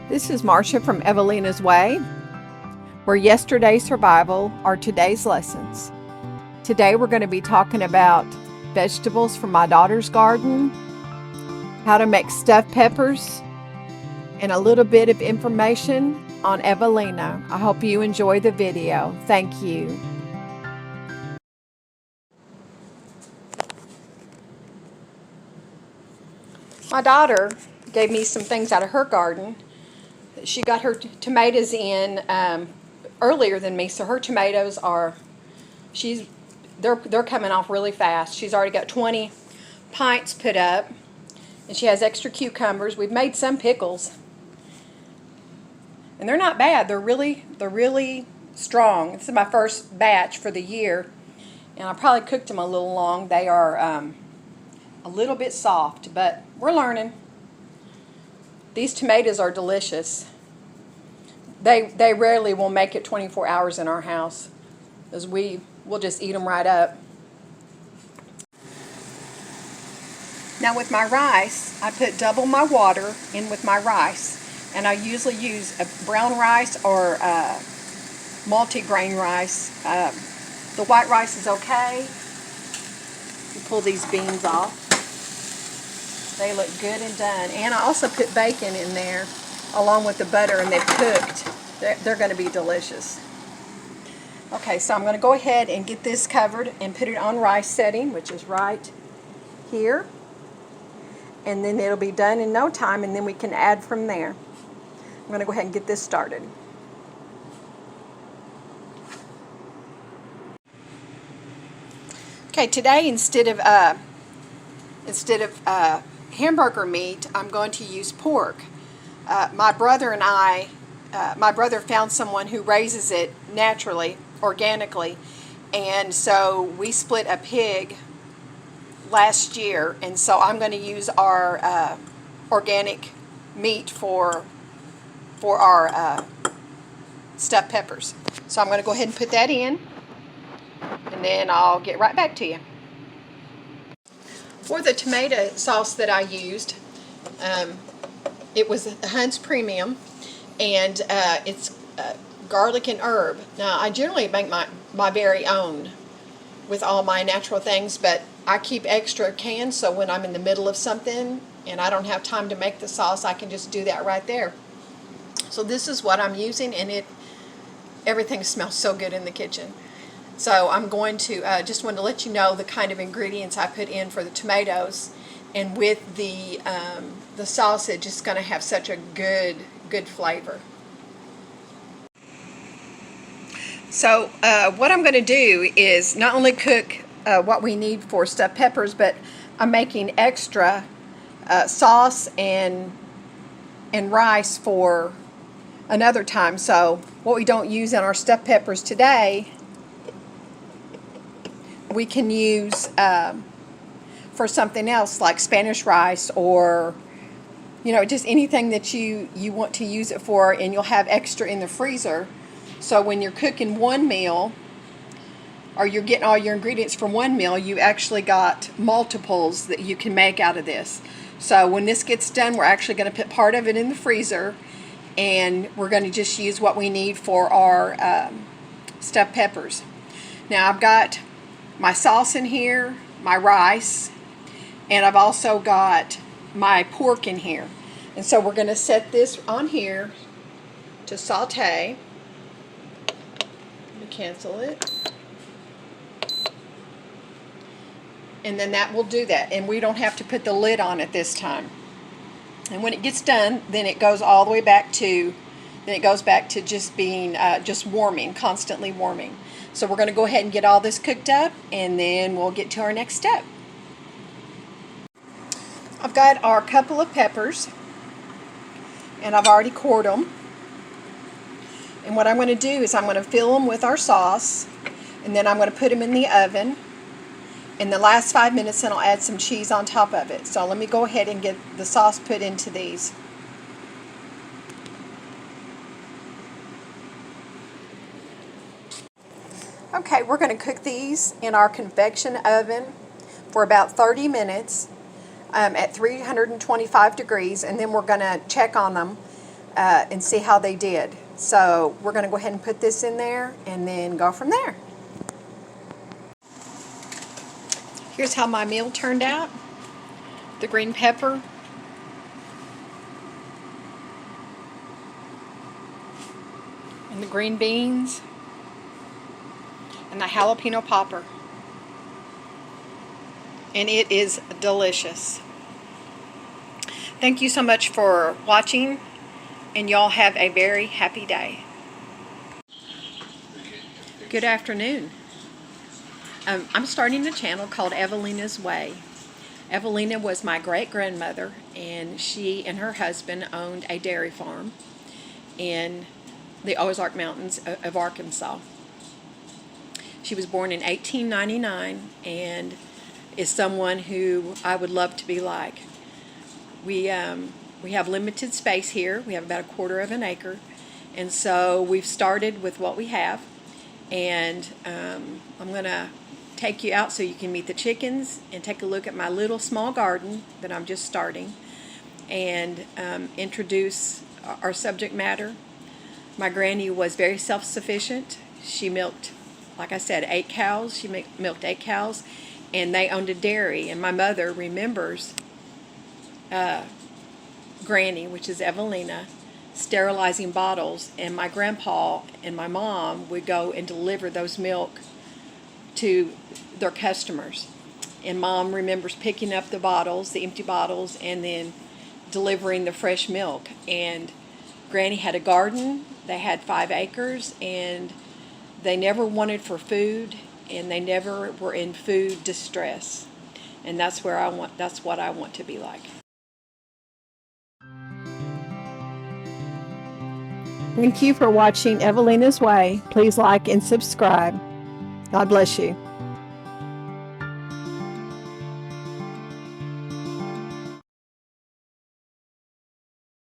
This is Marcia from Evalena's Way, where yesterday's survival are today's lessons. Today we're going to be talking about vegetables from my daughter's garden, how to make stuffed peppers, and a little bit of information on Evalena. I hope you enjoy the video. Thank you. My daughter gave me some things out of her garden. She got her tomatoes in earlier than me, so her tomatoes are, they're coming off really fast. She's already got 20 pints put up, and she has extra cucumbers. We've made some pickles, and they're not bad. They're really strong. This is my first batch for the year, and I probably cooked them a little long. They are a little bit soft, but we're learning. These tomatoes are delicious. They rarely will make it 24 hours in our house, as we'll just eat them right up. Now with my rice, I put double my water in with my rice, and I usually use a brown rice or multi-grain rice. The white rice is okay. You pull these beans off. They look good and done. And I also put bacon in there along with the butter, and they've cooked. They're going to be delicious. Okay, so I'm going to go ahead and get this covered and put it on rice setting, which is right here. And then it'll be done in no time, and then we can add from there. I'm going to go ahead and get this started. Okay, today instead of hamburger meat, I'm going to use pork. My brother and my brother found someone who raises it naturally, organically, and so we split a pig last year, and so I'm going to use our organic meat for our stuffed peppers. So I'm going to go ahead and put that in, and then I'll get right back to you. For the tomato sauce that I used, it was Hunt's Premium, and it's garlic and herb. Now, I generally make my very own with all my natural things, but I keep extra cans, so when I'm in the middle of something and I don't have time to make the sauce, I can just do that right there. So this is what I'm using, and everything smells so good in the kitchen. So I'm going to just want to let you know the kind of ingredients I put in for the tomatoes, and with the sausage, it's going to have such a good flavor. So what I'm going to do is not only cook what we need for stuffed peppers, but I'm making extra sauce and rice for another time. So what we don't use in our stuffed peppers today, we can use for something else, like Spanish rice, or just anything that you want to use it for, and you'll have extra in the freezer. So when you're cooking one meal, or you're getting all your ingredients from one meal, you actually got multiples that you can make out of this. So when this gets done, we're actually going to put part of it in the freezer, and we're going to just use what we need for our stuffed peppers. Now I've got my sauce in here, my rice, and I've also got my pork in here. And so we're going to set this on here to saute. Let me cancel it. And then that will do that. And we don't have to put the lid on it this time. And when it gets done, then it goes all the way back to, just being, just warming, constantly warming. So we're going to go ahead and get all this cooked up, and then we'll get to our next step. I've got our couple of peppers, and I've already cored them. And what I'm going to do is I'm going to fill them with our sauce, and then I'm going to put them in the oven. In the last 5 minutes, then I'll add some cheese on top of it. So let me go ahead and get the sauce put into these. Okay, we're going to cook these in our convection oven for about 30 minutes at 325 degrees, and then we're going to check on them and see how they did. So we're going to go ahead and put this in there and then go from there. Here's how my meal turned out. The green pepper, and the green beans, and the jalapeno popper. And it is delicious. Thank you so much for watching, and y'all have a very happy day. Good afternoon. I'm starting a channel called Evalena's Way. Evalena was my great-grandmother, and she and her husband owned a dairy farm in the Ozark Mountains of Arkansas. She was born in 1899 and is someone who I would love to be like. We have limited space here. We have about 1/4 of an acre, and so we've started with what we have. And I'm going to take you out so you can meet the chickens and take a look at my little small garden that I'm just starting, and introduce our subject matter. My granny was very self-sufficient. She milked, like I said, 8 cows. She milked 8 cows, and they owned a dairy. And my mother remembers Granny, which is Evalena, sterilizing bottles, and my grandpa and my mom would go and deliver those milk to their customers. And Mom remembers picking up the bottles, the empty bottles, and then delivering the fresh milk. And Granny had a garden. They had 5 acres, and they never wanted for food, and they never were in food distress. And that's what I want to be like. Thank you for watching Evalena's Way. Please like and subscribe. God bless you.